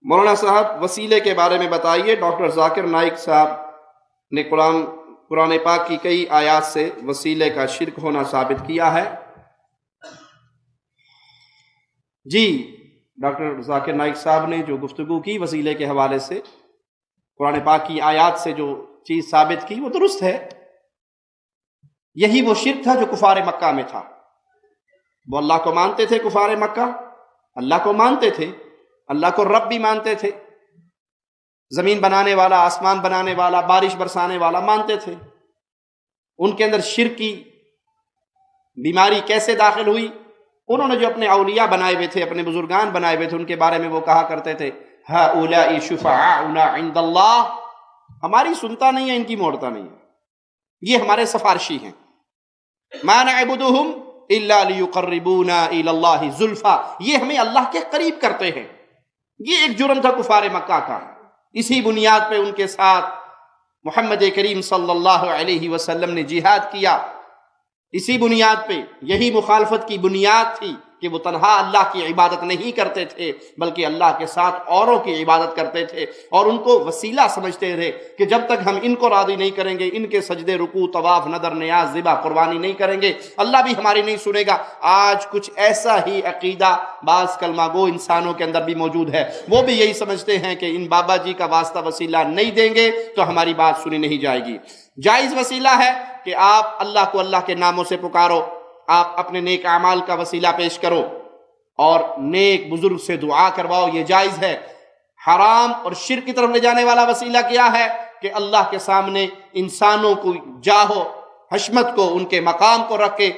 مولانا صاحب وسیلے کے بارے میں بتائیے۔ ڈاکٹر ذاکر نائک صاحب نے قرآن پاک کی کئی آیات سے وسیلے کا شرک ہونا ثابت کیا ہے۔ جی، ڈاکٹر ذاکر نائک صاحب نے جو گفتگو کی وسیلے کے حوالے سے، قرآن پاک کی آیات سے جو چیز ثابت کی وہ درست ہے۔ یہی وہ شرک تھا جو کفار مکہ میں تھا۔ وہ اللہ کو مانتے تھے، کفار مکہ اللہ کو مانتے تھے، اللہ کو رب بھی مانتے تھے، زمین بنانے والا، آسمان بنانے والا، بارش برسانے والا مانتے تھے۔ ان کے اندر شرک کی بیماری کیسے داخل ہوئی؟ انہوں نے جو اپنے اولیاء بنائے ہوئے تھے، اپنے بزرگان بنائے ہوئے تھے، ان کے بارے میں وہ کہا کرتے تھے ہؤلاء شفعاؤنا عند اللہ، ہماری سنتا نہیں ہے، ان کی موڑتا نہیں ہے، یہ ہمارے سفارشی ہیں۔ ما نعبدہم الا لیقربونا الی اللہ زلفیٰ، یہ ہمیں اللہ کے قریب کرتے ہیں۔ یہ ایک جرم تھا کفار مکہ کا۔ اسی بنیاد پہ ان کے ساتھ محمد کریم صلی اللہ علیہ وسلم نے جہاد کیا۔ اسی بنیاد پہ، یہی مخالفت کی بنیاد تھی کہ وہ تنہا اللہ کی عبادت نہیں کرتے تھے بلکہ اللہ کے ساتھ اوروں کی عبادت کرتے تھے، اور ان کو وسیلہ سمجھتے تھے کہ جب تک ہم ان کو راضی نہیں کریں گے، ان کے سجدے، رکوع، طواف، نذر، نیاز، ذبح، قربانی نہیں کریں گے، اللہ بھی ہماری نہیں سنے گا۔ آج کچھ ایسا ہی عقیدہ بعض کلمہ گو انسانوں کے اندر بھی موجود ہے۔ وہ بھی یہی سمجھتے ہیں کہ ان بابا جی کا واسطہ وسیلہ نہیں دیں گے تو ہماری بات سنی نہیں جائے گی۔ جائز وسیلہ ہے کہ آپ اللہ کو اللہ کے ناموں سے پکارو، آپ اپنے نیک اعمال کا وسیلہ پیش کرو اور نیک بزرگ سے دعا کرواؤ، یہ جائز ہے۔ حرام اور شرک کی طرف لے جانے والا وسیلہ کیا ہے کہ اللہ کے سامنے انسانوں کو جاہ و حشمت کو، ان کے مقام کو رکھ کے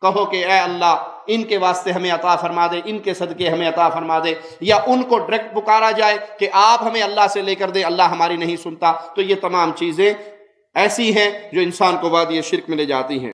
کہو کہ اے اللہ ان کے واسطے ہمیں عطا فرما دے، ان کے صدقے ہمیں عطا فرما دے، یا ان کو ڈائریکٹ پکارا جائے کہ آپ ہمیں اللہ سے لے کر دیں، اللہ ہماری نہیں سنتا۔ تو یہ تمام چیزیں ایسی ہیں جو انسان کو وادی شرک میں لے جاتی ہیں۔